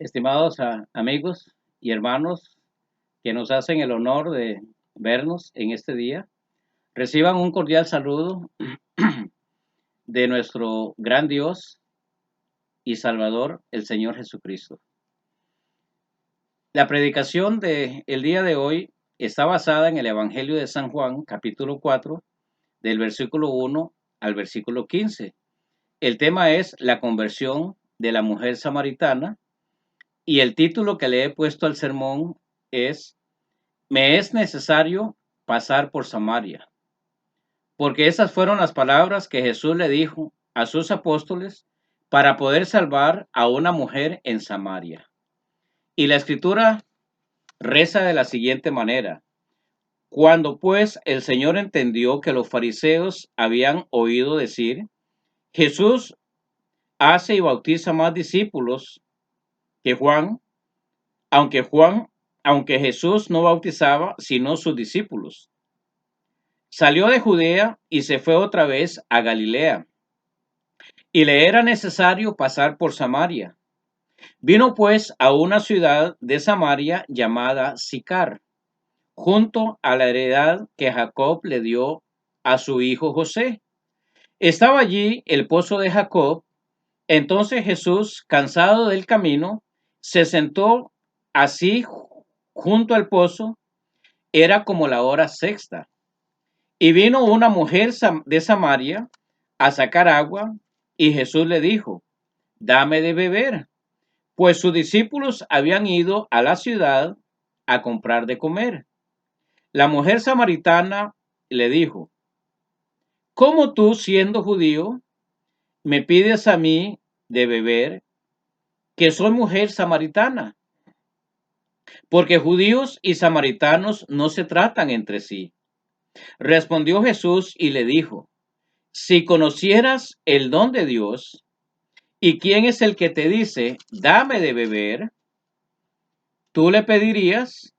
Estimados amigos y hermanos que nos hacen el honor de vernos en este día, reciban un cordial saludo de nuestro gran Dios y Salvador, el Señor Jesucristo. La predicación del día de hoy está basada en el Evangelio de San Juan, capítulo 4, del versículo 1 al versículo 15. El tema es la conversión de la mujer samaritana y el título que le he puesto al sermón es Me es necesario pasar por Samaria, porque esas fueron las palabras que Jesús le dijo a sus apóstoles para poder salvar a una mujer en Samaria. Y la escritura reza de la siguiente manera: Cuando pues el Señor entendió que los fariseos habían oído decir, Jesús hace y bautiza más discípulos que Juan, aunque Juan, aunque Jesús no bautizaba sino sus discípulos. Salió de Judea y se fue otra vez a Galilea, y le era necesario pasar por Samaria. Vino pues a una ciudad de Samaria llamada Sicar, junto a la heredad que Jacob le dio a su hijo José. Estaba allí el pozo de Jacob. Entonces Jesús, cansado del camino, se sentó así junto al pozo. Era como la hora sexta. Y vino una mujer de Samaria a sacar agua, y Jesús le dijo, dame de beber, pues sus discípulos habían ido a la ciudad a comprar de comer. La mujer samaritana le dijo, ¿cómo tú, siendo judío, me pides a mí de beber, que soy mujer samaritana? Porque judíos y samaritanos no se tratan entre sí. Respondió Jesús y le dijo, si conocieras el don de Dios, y quién es el que te dice, dame de beber, tú le pedirías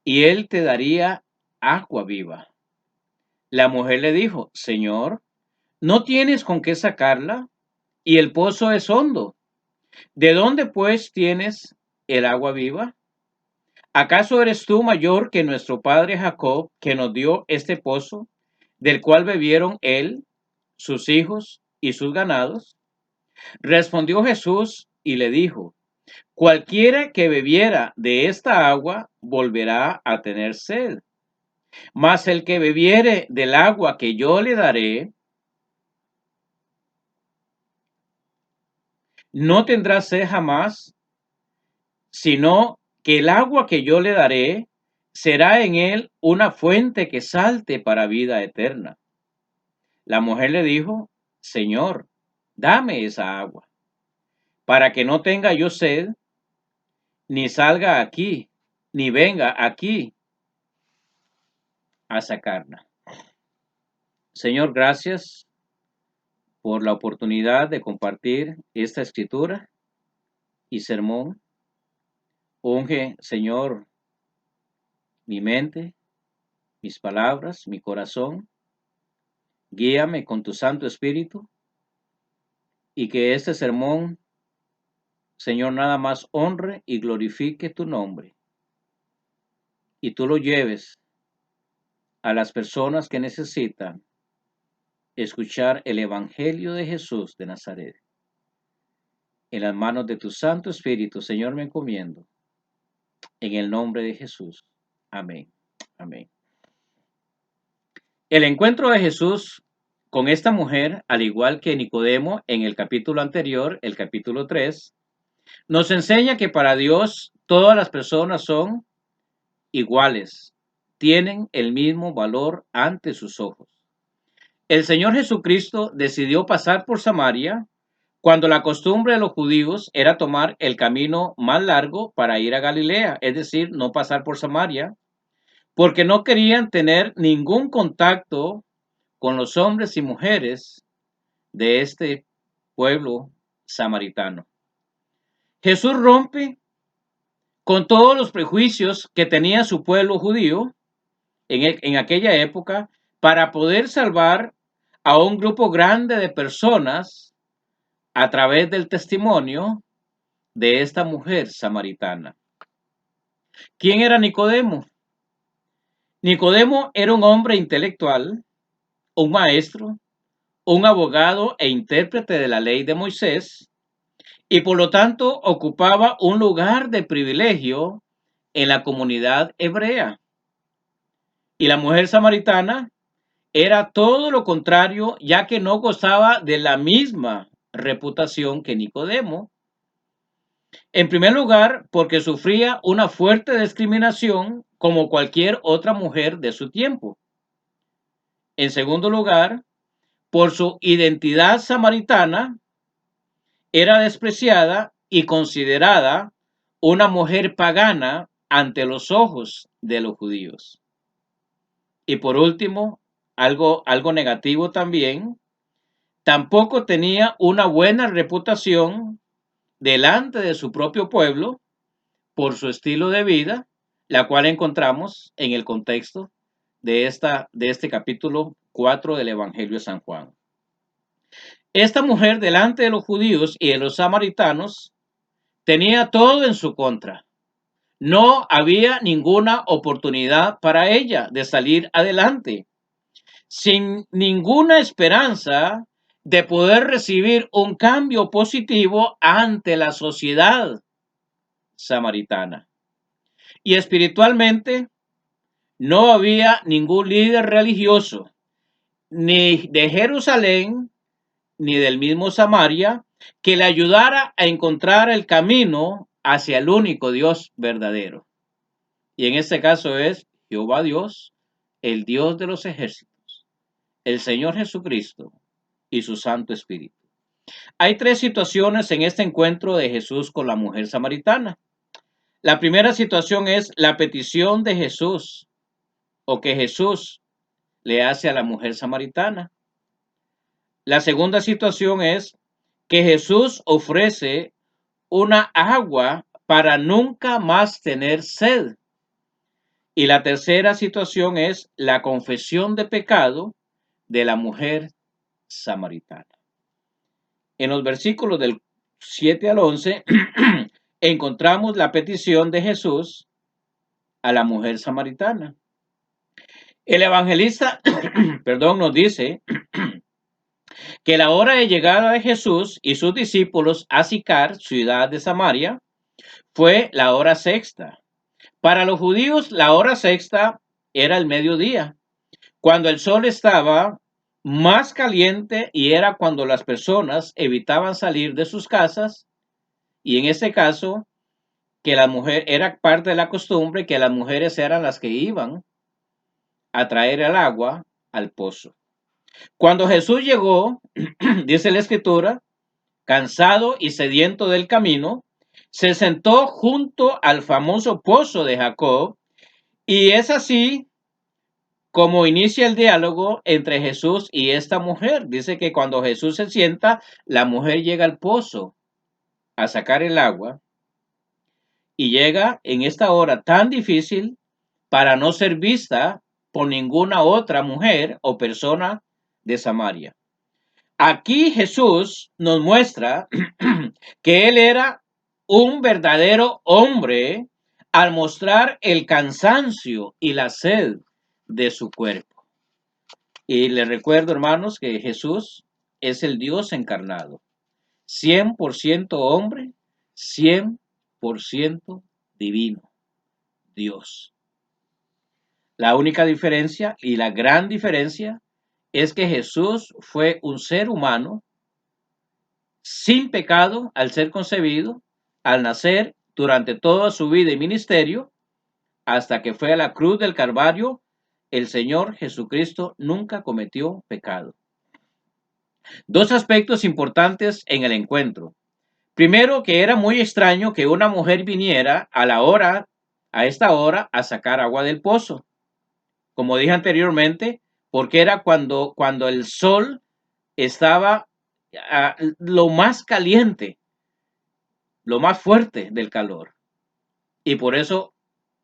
y él te daría agua viva. La mujer le dijo, Señor, no tienes con qué sacarla y el pozo es hondo. ¿De dónde pues tienes el agua viva? ¿Acaso eres tú mayor que nuestro padre Jacob, que nos dio este pozo, del cual bebieron él, sus hijos y sus ganados? Respondió Jesús y le dijo, cualquiera que bebiera de esta agua volverá a tener sed, mas el que bebiere del agua que yo le daré, no tendrá sed jamás, sino que el agua que yo le daré será en él una fuente que salte para vida eterna. La mujer le dijo, Señor, dame esa agua, para que no tenga yo sed, ni salga aquí, ni venga aquí a sacarla. Señor, gracias por la oportunidad de compartir esta escritura y sermón. Unge, Señor, mi mente, mis palabras, mi corazón. Guíame con tu Santo Espíritu y que este sermón, Señor, nada más honre y glorifique tu nombre y tú lo lleves a las personas que necesitan escuchar el Evangelio de Jesús de Nazaret. En las manos de tu Santo Espíritu, Señor, me encomiendo. En el nombre de Jesús. Amén. Amén. El encuentro de Jesús con esta mujer, al igual que Nicodemo en el capítulo anterior, el capítulo 3, nos enseña que para Dios todas las personas son iguales, tienen el mismo valor ante sus ojos. El Señor Jesucristo decidió pasar por Samaria cuando la costumbre de los judíos era tomar el camino más largo para ir a Galilea, es decir, no pasar por Samaria, porque no querían tener ningún contacto con los hombres y mujeres de este pueblo samaritano. Jesús rompe con todos los prejuicios que tenía su pueblo judío en aquella época para poder salvar a un grupo grande de personas a través del testimonio de esta mujer samaritana. ¿Quién era Nicodemo? Nicodemo era un hombre intelectual, un maestro, un abogado e intérprete de la ley de Moisés, y por lo tanto ocupaba un lugar de privilegio en la comunidad hebrea. Y la mujer samaritana era todo lo contrario, ya que no gozaba de la misma reputación que Nicodemo. En primer lugar, porque sufría una fuerte discriminación como cualquier otra mujer de su tiempo. En segundo lugar, por su identidad samaritana, era despreciada y considerada una mujer pagana ante los ojos de los judíos. Y por último, algo negativo también, tampoco tenía una buena reputación delante de su propio pueblo por su estilo de vida, la cual encontramos en el contexto de este capítulo 4 del Evangelio de San Juan. Esta mujer delante de los judíos y de los samaritanos tenía todo en su contra. No había ninguna oportunidad para ella de salir adelante, sin ninguna esperanza de poder recibir un cambio positivo ante la sociedad samaritana. Y espiritualmente no había ningún líder religioso, ni de Jerusalén, ni del mismo Samaria, que le ayudara a encontrar el camino hacia el único Dios verdadero. Y en este caso es Jehová Dios, el Dios de los ejércitos, el Señor Jesucristo y su Santo Espíritu. Hay tres situaciones en este encuentro de Jesús con la mujer samaritana. La primera situación es la petición de Jesús, o que Jesús le hace a la mujer samaritana. La segunda situación es que Jesús ofrece una agua para nunca más tener sed. Y la tercera situación es la confesión de pecado de la mujer samaritana. En los versículos del 7 al 11 encontramos la petición de Jesús a la mujer samaritana. El evangelista, perdón, nos dice que la hora de llegada de Jesús y sus discípulos a Sicar, ciudad de Samaria, fue la hora sexta. Para los judíos, la hora sexta era el mediodía, cuando el sol estaba más caliente y era cuando las personas evitaban salir de sus casas, y en este caso, que la mujer era parte de la costumbre que las mujeres eran las que iban a traer el agua al pozo. Cuando Jesús llegó, dice la escritura, cansado y sediento del camino, se sentó junto al famoso pozo de Jacob, y es así como inicia el diálogo entre Jesús y esta mujer. Dice que cuando Jesús se sienta, la mujer llega al pozo a sacar el agua y llega en esta hora tan difícil para no ser vista por ninguna otra mujer o persona de Samaria. Aquí Jesús nos muestra que él era un verdadero hombre al mostrar el cansancio y la sed de su cuerpo. Y les recuerdo, hermanos, que Jesús es el Dios encarnado, 100% hombre, 100% divino, Dios. La única diferencia y la gran diferencia es que Jesús fue un ser humano sin pecado al ser concebido, al nacer, durante toda su vida y ministerio, hasta que fue a la cruz del Calvario. El Señor Jesucristo nunca cometió pecado. Dos aspectos importantes en el encuentro. Primero, que era muy extraño que una mujer viniera a esta hora, a sacar agua del pozo. Como dije anteriormente, porque era cuando el sol estaba lo más caliente, lo más fuerte del calor. Y por eso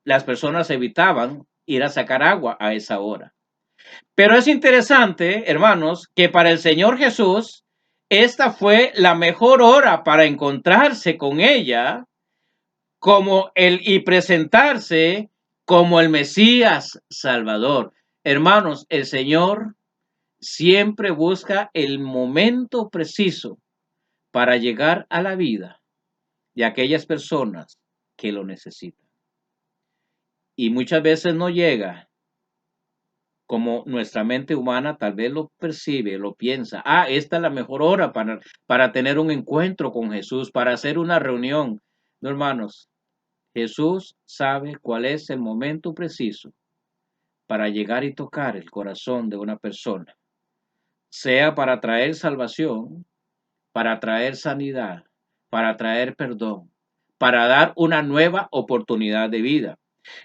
las personas evitaban ir a sacar agua a esa hora. Pero es interesante, hermanos, que para el Señor Jesús esta fue la mejor hora para encontrarse con ella y presentarse como el Mesías Salvador. Hermanos, el Señor siempre busca el momento preciso para llegar a la vida de aquellas personas que lo necesitan. Y muchas veces no llega como nuestra mente humana tal vez lo percibe, lo piensa. Esta es la mejor hora para tener un encuentro con Jesús, para hacer una reunión. No, hermanos, Jesús sabe cuál es el momento preciso para llegar y tocar el corazón de una persona, sea para traer salvación, para traer sanidad, para traer perdón, para dar una nueva oportunidad de vida.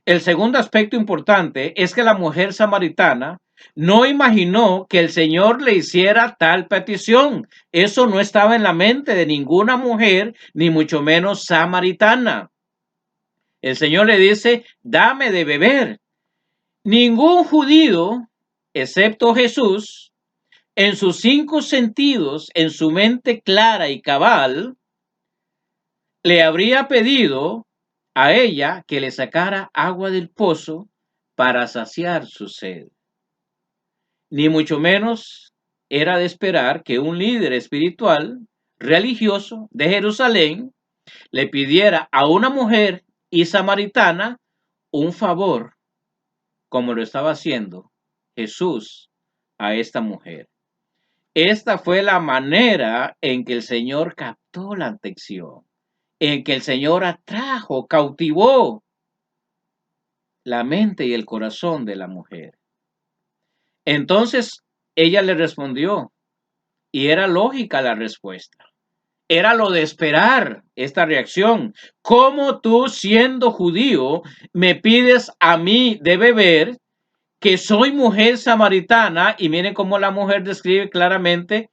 El segundo aspecto importante es que la mujer samaritana no imaginó que el Señor le hiciera tal petición. Eso no estaba en la mente de ninguna mujer, ni mucho menos samaritana. El Señor le dice, dame de beber. Ningún judío, excepto Jesús, en sus 5 sentidos, en su mente clara y cabal, le habría pedido a ella que le sacara agua del pozo para saciar su sed. Ni mucho menos era de esperar que un líder espiritual religioso de Jerusalén le pidiera a una mujer y samaritana un favor, como lo estaba haciendo Jesús a esta mujer. Esta fue la manera en que el Señor captó la atención, en que el Señor atrajo, cautivó la mente y el corazón de la mujer. Entonces ella le respondió, y era lógica la respuesta. Era lo de esperar esta reacción. ¿Cómo tú, siendo judío, me pides a mí de beber, que soy mujer samaritana? Y miren cómo la mujer describe claramente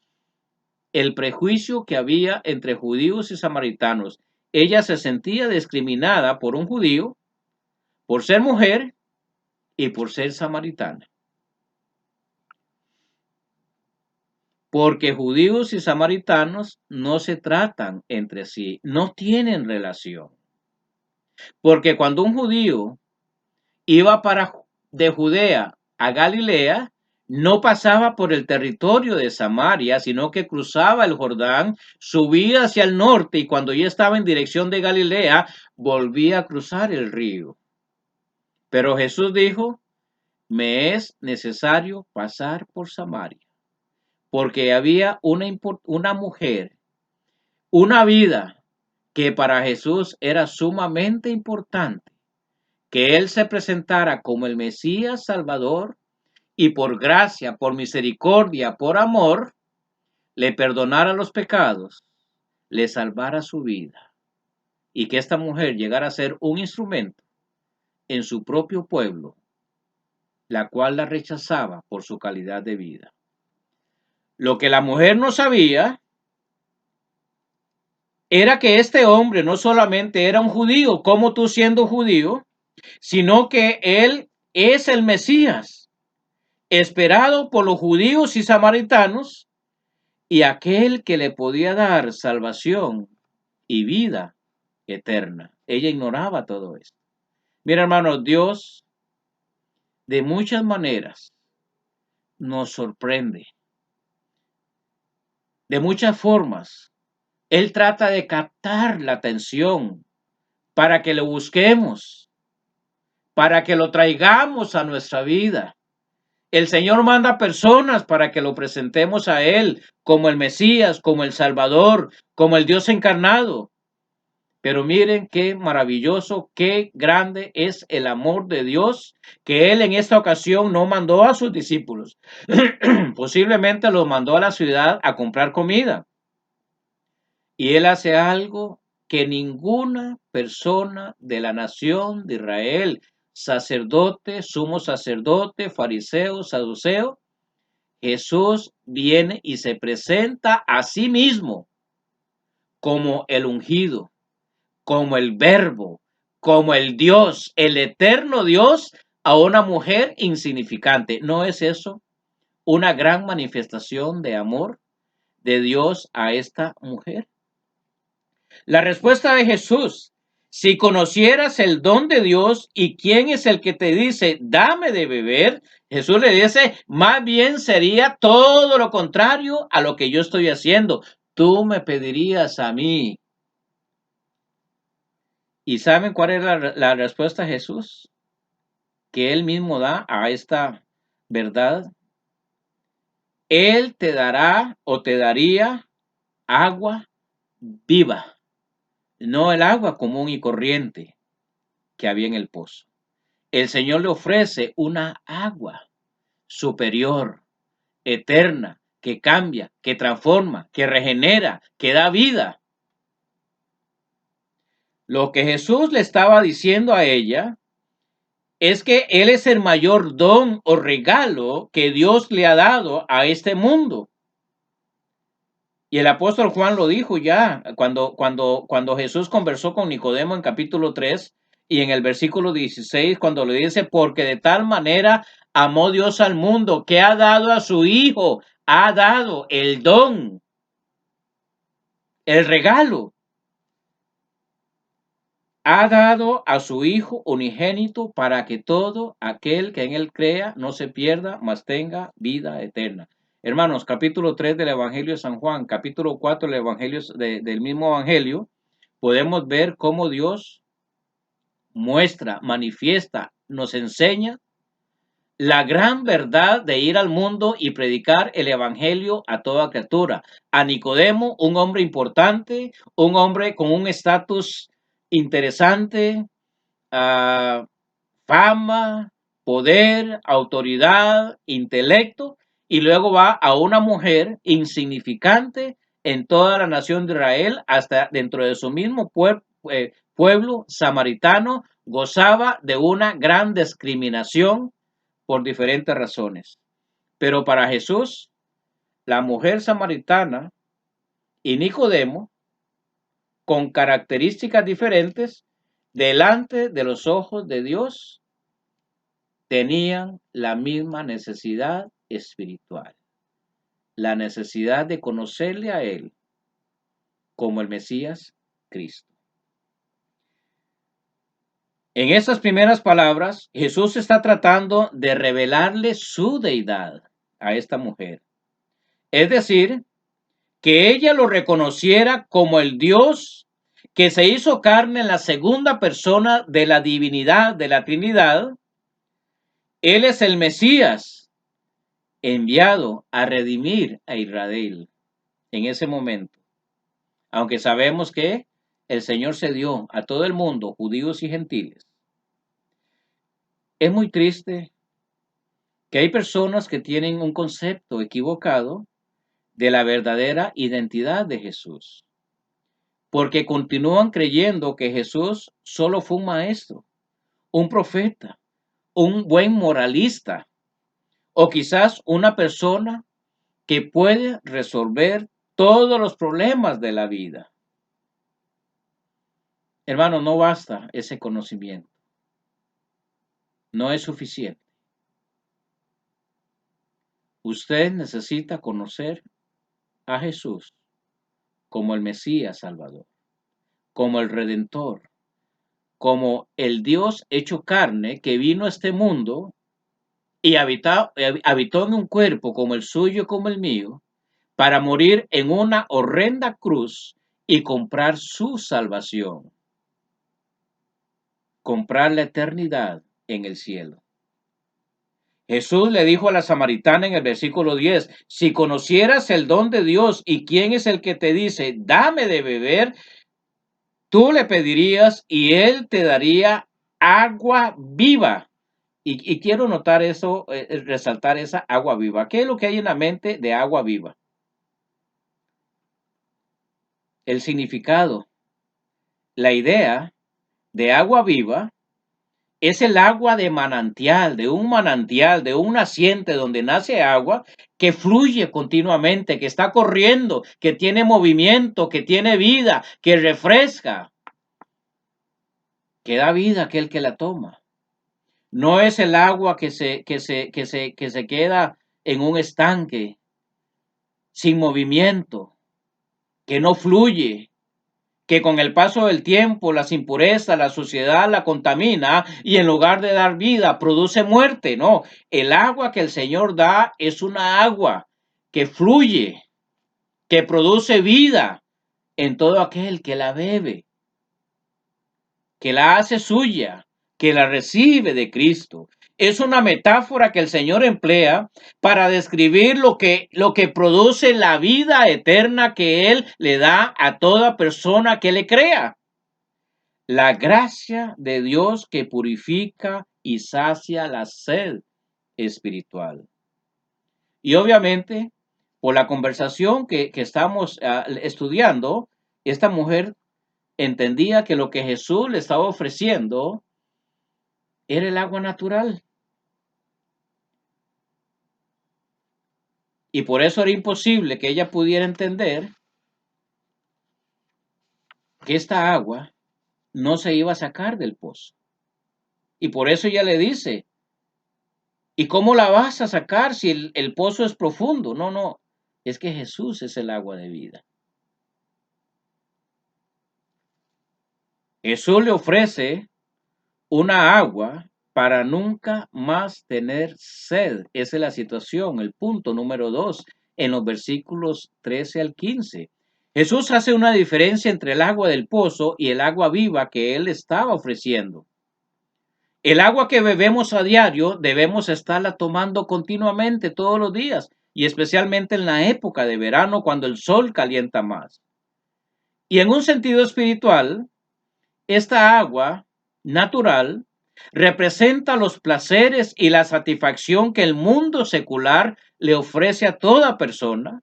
el prejuicio que había entre judíos y samaritanos. Ella se sentía discriminada por un judío, por ser mujer y por ser samaritana. Porque judíos y samaritanos no se tratan entre sí, no tienen relación. Porque cuando un judío iba de Judea a Galilea, no pasaba por el territorio de Samaria, sino que cruzaba el Jordán, subía hacia el norte y cuando ya estaba en dirección de Galilea, volvía a cruzar el río. Pero Jesús dijo, me es necesario pasar por Samaria, porque había una mujer, una vida que para Jesús era sumamente importante, que Él se presentara como el Mesías Salvador y por gracia, por misericordia, por amor, le perdonara los pecados, le salvara su vida y que esta mujer llegara a ser un instrumento en su propio pueblo, la cual la rechazaba por su calidad de vida. Lo que la mujer no sabía era que este hombre no solamente era un judío, como tú siendo judío, sino que él es el Mesías, esperado por los judíos y samaritanos, y aquel que le podía dar salvación y vida eterna. Ella ignoraba todo esto. Mira, hermano, Dios de muchas maneras nos sorprende. De muchas formas, Él trata de captar la atención para que lo busquemos, para que lo traigamos a nuestra vida. El Señor manda personas para que lo presentemos a Él como el Mesías, como el Salvador, como el Dios encarnado. Pero miren qué maravilloso, qué grande es el amor de Dios, que Él en esta ocasión no mandó a sus discípulos. Posiblemente los mandó a la ciudad a comprar comida. Y Él hace algo que ninguna persona de la nación de Israel, sacerdote, sumo sacerdote, fariseo, saduceo, Jesús viene y se presenta a sí mismo como el ungido, como el verbo, como el Dios, el eterno Dios, a una mujer insignificante. ¿No es eso una gran manifestación de amor? de Dios a esta mujer? La respuesta de Jesús: si conocieras el don de Dios y quién es el que te dice, dame de beber, Jesús le dice, más bien sería todo lo contrario a lo que yo estoy haciendo. Tú me pedirías a mí. ¿Y saben cuál es la respuesta de Jesús? Que él mismo da a esta verdad. Él te dará o te daría agua viva, no el agua común y corriente que había en el pozo. El Señor le ofrece una agua superior, eterna, que cambia, que transforma, que regenera, que da vida. Lo que Jesús le estaba diciendo a ella es que Él es el mayor don o regalo que Dios le ha dado a este mundo. Y el apóstol Juan lo dijo ya cuando Jesús conversó con Nicodemo en capítulo 3 y en el versículo 16, cuando le dice, porque de tal manera amó Dios al mundo que ha dado a su Hijo, ha dado el don, el regalo, ha dado a su Hijo unigénito para que todo aquel que en él crea no se pierda, mas tenga vida eterna. Hermanos, capítulo 3 del Evangelio de San Juan, capítulo 4 del Evangelio del mismo Evangelio, podemos ver cómo Dios muestra, manifiesta, nos enseña la gran verdad de ir al mundo y predicar el Evangelio a toda criatura. A Nicodemo, un hombre importante, un hombre con un estatus interesante, fama, poder, autoridad, intelecto, y luego va a una mujer insignificante en toda la nación de Israel, hasta dentro de su mismo pueblo samaritano, gozaba de una gran discriminación por diferentes razones. Pero para Jesús, la mujer samaritana y Nicodemo, con características diferentes, delante de los ojos de Dios, tenían la misma necesidad espiritual, la necesidad de conocerle a Él como el Mesías Cristo. En estas primeras palabras, Jesús está tratando de revelarle su deidad a esta mujer. Es decir, que ella lo reconociera como el Dios que se hizo carne en la segunda persona de la divinidad, de la Trinidad. Él es el Mesías enviado a redimir a Israel en ese momento. Aunque sabemos que el Señor se dio a todo el mundo, judíos y gentiles. Es muy triste que hay personas que tienen un concepto equivocado de la verdadera identidad de Jesús, porque continúan creyendo que Jesús solo fue un maestro, un profeta, un buen moralista, o quizás una persona que puede resolver todos los problemas de la vida. Hermano, no basta ese conocimiento. No es suficiente. Usted necesita conocer a Jesús como el Mesías Salvador, como el Redentor, como el Dios hecho carne que vino a este mundo y habitó en un cuerpo como el suyo, como el mío, para morir en una horrenda cruz y comprar su salvación, comprar la eternidad en el cielo. Jesús le dijo a la samaritana en el versículo 10, si conocieras el don de Dios y quién es el que te dice, dame de beber, tú le pedirías y él te daría agua viva. Y quiero notar eso, resaltar esa agua viva. ¿Qué es lo que hay en la mente de agua viva? El significado, la idea de agua viva es el agua de manantial, de un naciente donde nace agua que fluye continuamente, que está corriendo, que tiene movimiento, que tiene vida, que refresca, que da vida a aquel que la toma. No es el agua que se queda en un estanque, sin movimiento, que no fluye, que con el paso del tiempo las impurezas, la suciedad la contamina y en lugar de dar vida produce muerte. No, el agua que el Señor da es una agua que fluye, que produce vida en todo aquel que la bebe, que la hace suya, que la recibe de Cristo. Es una metáfora que el Señor emplea para describir lo que produce la vida eterna que Él le da a toda persona que le crea. La gracia de Dios que purifica y sacia la sed espiritual. Y obviamente, por la conversación que estamos estudiando, esta mujer entendía que lo que Jesús le estaba ofreciendo era el agua natural. Y por eso era imposible que ella pudiera entender que esta agua no se iba a sacar del pozo. Y por eso ella le dice, ¿y cómo la vas a sacar si el pozo es profundo? No, no, es que Jesús es el agua de vida. Jesús le ofrece una agua para nunca más tener sed. Esa es la situación, el punto número 2, en los versículos 13 al 15. Jesús hace una diferencia entre el agua del pozo y el agua viva que él estaba ofreciendo. El agua que bebemos a diario debemos estarla tomando continuamente todos los días y especialmente en la época de verano cuando el sol calienta más. Y en un sentido espiritual, esta agua natural representa los placeres y la satisfacción que el mundo secular le ofrece a toda persona,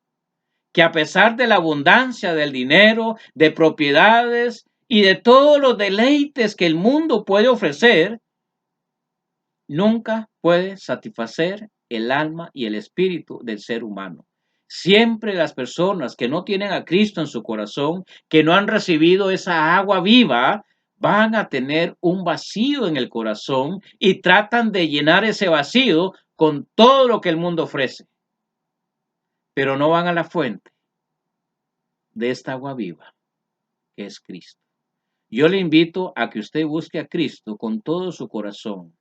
que a pesar de la abundancia del dinero, de propiedades y de todos los deleites que el mundo puede ofrecer, nunca puede satisfacer el alma y el espíritu del ser humano. Siempre las personas que no tienen a Cristo en su corazón, que no han recibido esa agua viva, van a tener un vacío en el corazón y tratan de llenar ese vacío con todo lo que el mundo ofrece. Pero no van a la fuente de esta agua viva, que es Cristo. Yo le invito a que usted busque a Cristo con todo su corazón.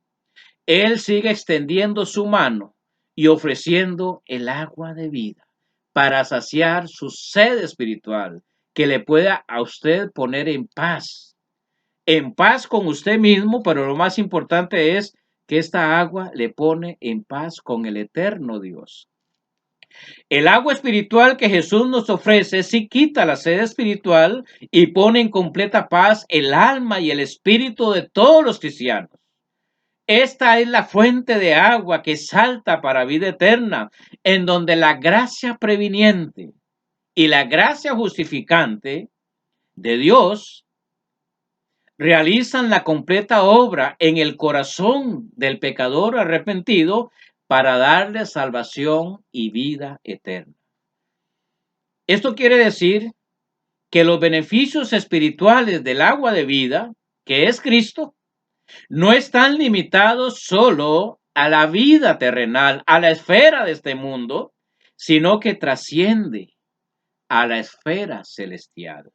Él sigue extendiendo su mano y ofreciendo el agua de vida para saciar su sed espiritual, que le pueda a usted poner en paz con usted mismo, pero lo más importante es que esta agua le pone en paz con el eterno Dios. El agua espiritual que Jesús nos ofrece sí quita la sed espiritual y pone en completa paz el alma y el espíritu de todos los cristianos. Esta es la fuente de agua que salta para vida eterna, en donde la gracia previniente y la gracia justificante de Dios realizan la completa obra en el corazón del pecador arrepentido para darle salvación y vida eterna. Esto quiere decir que los beneficios espirituales del agua de vida, que es Cristo, no están limitados solo a la vida terrenal, a la esfera de este mundo, sino que trasciende a la esfera celestial.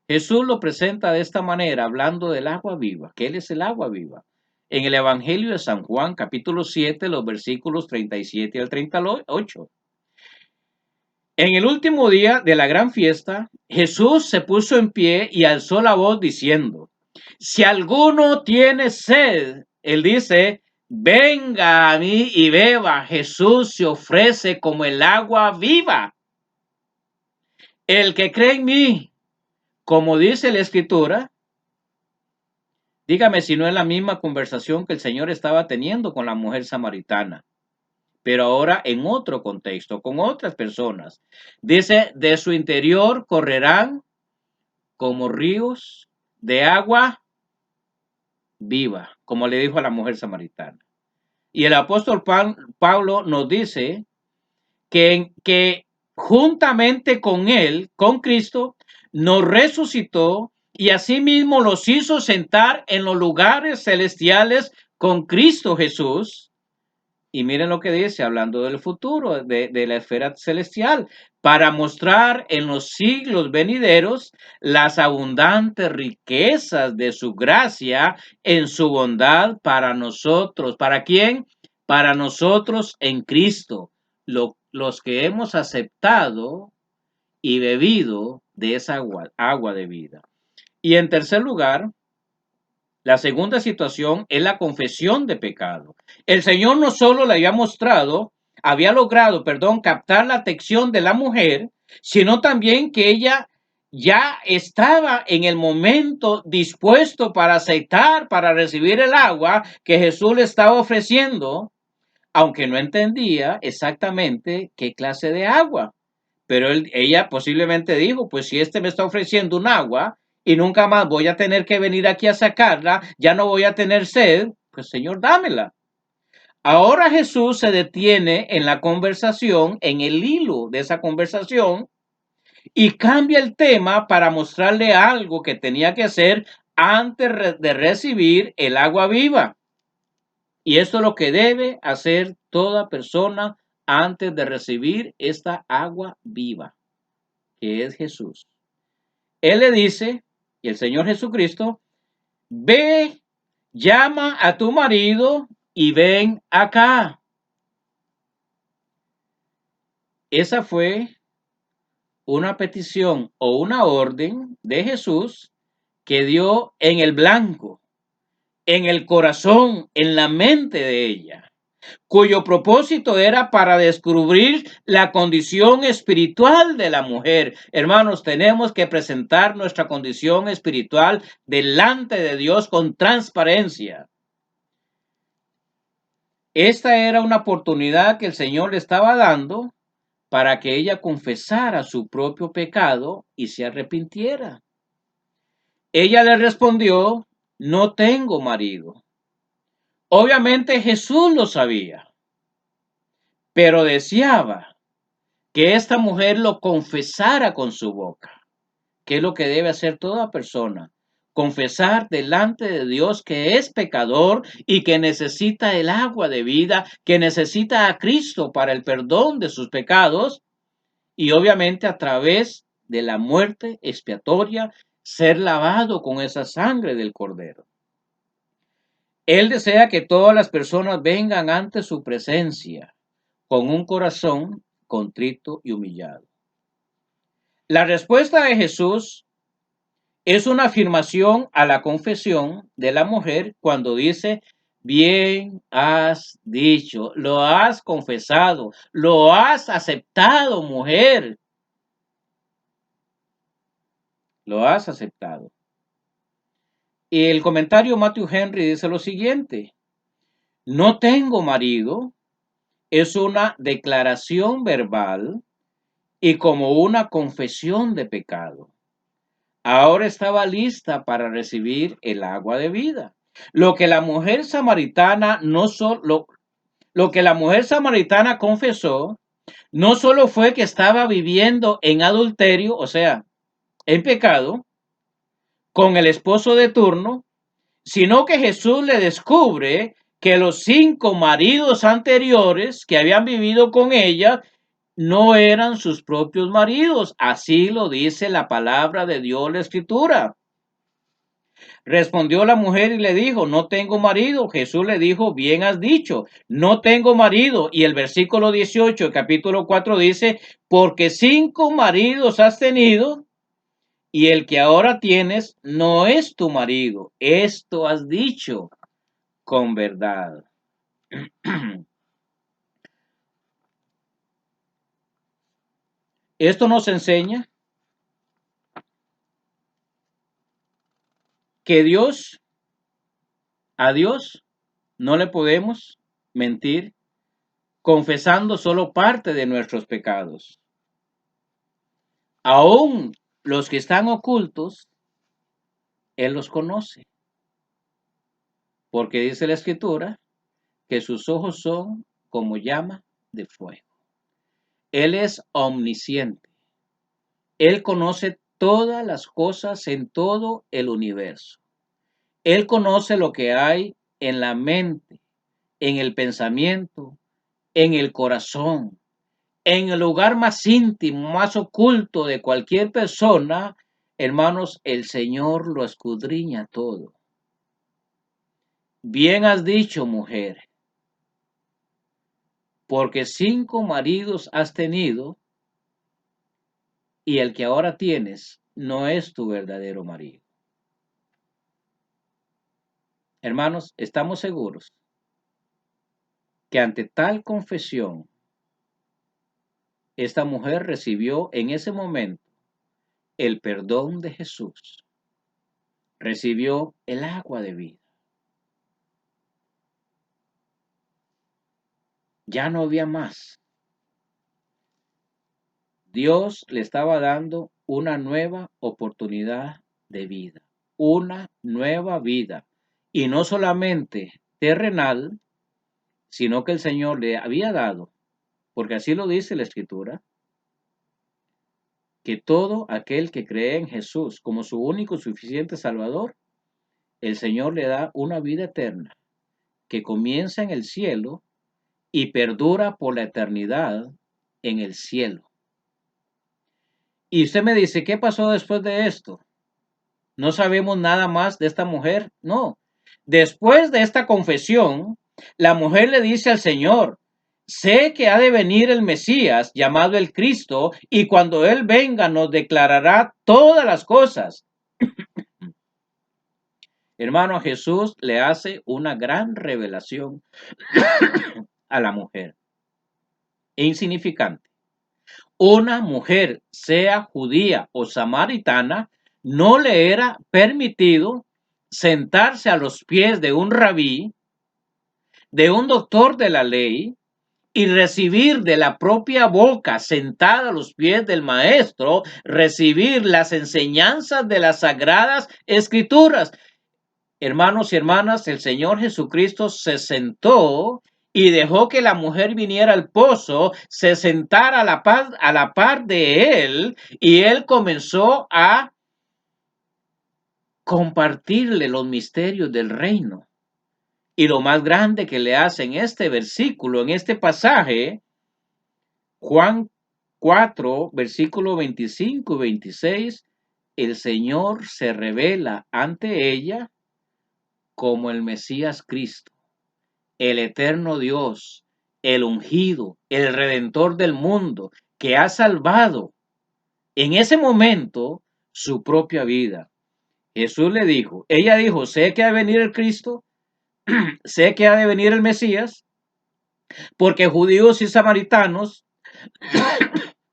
Jesús lo presenta de esta manera, hablando del agua viva, que Él es el agua viva. En el Evangelio de San Juan, capítulo 7, los versículos 37 al 38. En el último día de la gran fiesta, Jesús se puso en pie y alzó la voz diciendo, si alguno tiene sed, él dice, venga a mí y beba. Jesús se ofrece como el agua viva. El que cree en mí, como dice la Escritura, dígame si no es la misma conversación que el Señor estaba teniendo con la mujer samaritana, pero ahora en otro contexto, con otras personas. Dice, de su interior correrán como ríos de agua viva, como le dijo a la mujer samaritana. Y el apóstol Pablo nos dice que juntamente con él, con Cristo, nos resucitó y asimismo los hizo sentar en los lugares celestiales con Cristo Jesús Y miren lo que dice, hablando del futuro, de la esfera celestial, para mostrar en los siglos venideros las abundantes riquezas de su gracia en su bondad para nosotros. ¿Para quién? Para nosotros en Cristo, los que hemos aceptado y bebido de esa agua de vida. Y en tercer lugar, la segunda situación es la confesión de pecado. El Señor no solo le había logrado, captar la atención de la mujer, sino también que ella ya estaba en el momento dispuesto para aceptar, para recibir el agua que Jesús le estaba ofreciendo, aunque no entendía exactamente qué clase de agua. Pero ella posiblemente dijo, pues si este me está ofreciendo un agua y nunca más voy a tener que venir aquí a sacarla, ya no voy a tener sed, pues Señor, dámela. Ahora Jesús se detiene en la conversación, en el hilo de esa conversación, y cambia el tema para mostrarle algo que tenía que hacer antes de recibir el agua viva. Y esto es lo que debe hacer toda persona antes de recibir esta agua viva, que es Jesús. Él le dice, y el Señor Jesucristo, ve, llama a tu marido y ven acá. Esa fue una petición o una orden de Jesús que dio en el blanco, en el corazón, en la mente de ella, cuyo propósito era para descubrir la condición espiritual de la mujer. Hermanos, tenemos que presentar nuestra condición espiritual delante de Dios con transparencia. Esta era una oportunidad que el Señor le estaba dando para que ella confesara su propio pecado y se arrepintiera. Ella le respondió, no tengo marido. Obviamente Jesús lo sabía, pero deseaba que esta mujer lo confesara con su boca, que es lo que debe hacer toda persona, confesar delante de Dios que es pecador y que necesita el agua de vida, que necesita a Cristo para el perdón de sus pecados y obviamente a través de la muerte expiatoria ser lavado con esa sangre del Cordero. Él desea que todas las personas vengan ante su presencia con un corazón contrito y humillado. La respuesta de Jesús es una afirmación a la confesión de la mujer cuando dice, bien has dicho, lo has confesado, lo has aceptado, mujer, lo has aceptado. Y el comentario Matthew Henry dice lo siguiente, no tengo marido es una declaración verbal y como una confesión de pecado. Ahora estaba lista para recibir el agua de vida. Lo que la mujer samaritana lo que la mujer samaritana confesó no solo fue que estaba viviendo en adulterio, o sea, en pecado, con el esposo de turno, sino que Jesús le descubre que los 5 maridos anteriores que habían vivido con ella no eran sus propios maridos. Así lo dice la palabra de Dios, la escritura. Respondió la mujer y le dijo, no tengo marido. Jesús le dijo, bien has dicho, no tengo marido. Y el versículo 18, el capítulo 4 dice, porque 5 maridos has tenido y el que ahora tienes no es tu marido. Esto has dicho con verdad. Esto nos enseña que a Dios, no le podemos mentir confesando solo parte de nuestros pecados. Aún los que están ocultos, Él los conoce, porque dice la Escritura que sus ojos son como llama de fuego. Él es omnisciente. Él conoce todas las cosas en todo el universo. Él conoce lo que hay en la mente en el pensamiento, en el corazón, en el lugar más íntimo, más oculto de cualquier persona, hermanos, el Señor lo escudriña todo. Bien has dicho, mujer, porque 5 maridos has tenido y el que ahora tienes no es tu verdadero marido. Hermanos, estamos seguros que ante tal confesión, esta mujer recibió en ese momento el perdón de Jesús, recibió el agua de vida. Ya no había más. Dios le estaba dando una nueva oportunidad de vida, una nueva vida. Y no solamente terrenal, sino que el Señor le había dado, porque así lo dice la Escritura, que todo aquel que cree en Jesús como su único y suficiente Salvador, el Señor le da una vida eterna que comienza en el cielo y perdura por la eternidad en el cielo. Y usted me dice, ¿qué pasó después de esto? No sabemos nada más de esta mujer. No. Después de esta confesión, la mujer le dice al Señor, sé que ha de venir el Mesías, llamado el Cristo, y cuando Él venga nos declarará todas las cosas. Hermano, Jesús le hace una gran revelación a la mujer. Insignificante. Una mujer, sea judía o samaritana, no le era permitido sentarse a los pies de un rabí, de un doctor de la ley, y recibir de la propia boca, sentada a los pies del maestro, recibir las enseñanzas de las sagradas escrituras. Hermanos y hermanas, el Señor Jesucristo se sentó y dejó que la mujer viniera al pozo, se sentara a la par de él, y él comenzó a compartirle los misterios del reino. Y lo más grande que le hace en este versículo, en este pasaje, Juan 4, versículo 25 y 26, el Señor se revela ante ella como el Mesías Cristo, el eterno Dios, el ungido, el redentor del mundo, que ha salvado en ese momento su propia vida. Jesús le dijo, ella dijo, sé que ha de venir el Cristo, sé que ha de venir el Mesías, porque judíos y samaritanos,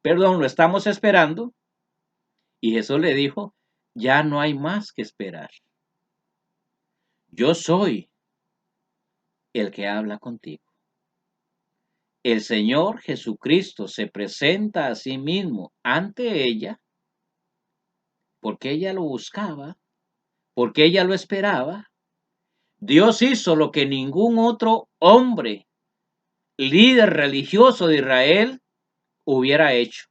perdón, lo estamos esperando. Y Jesús le dijo, ya no hay más que esperar. Yo soy el que habla contigo. El Señor Jesucristo se presenta a sí mismo ante ella porque ella lo buscaba, porque ella lo esperaba. Dios hizo lo que ningún otro hombre, líder religioso de Israel, hubiera hecho.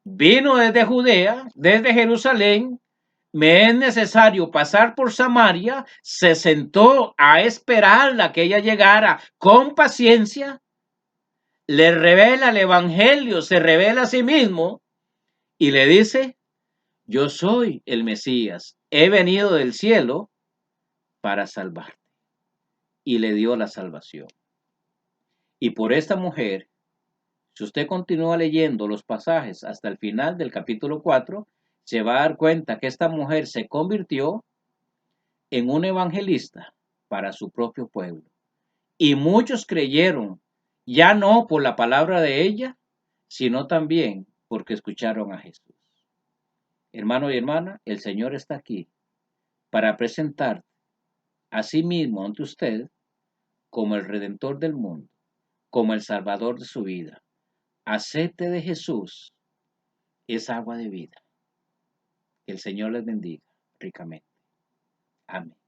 Vino desde Judea, desde Jerusalén, me es necesario pasar por Samaria, se sentó a esperarla que ella llegara con paciencia, le revela el Evangelio, se revela a sí mismo y le dice, yo soy el Mesías, he venido del cielo para salvarte. Y le dio la salvación. Y por esta mujer, si usted continúa leyendo los pasajes hasta el final del capítulo 4, se va a dar cuenta que esta mujer se convirtió en un evangelista para su propio pueblo. Y muchos creyeron, ya no por la palabra de ella, sino también porque escucharon a Jesús. Hermano y hermana, el Señor está aquí para presentar a sí mismo ante usted como el Redentor del mundo, como el Salvador de su vida. Acepte de Jesús, es agua de vida. Que el Señor les bendiga ricamente. Amén.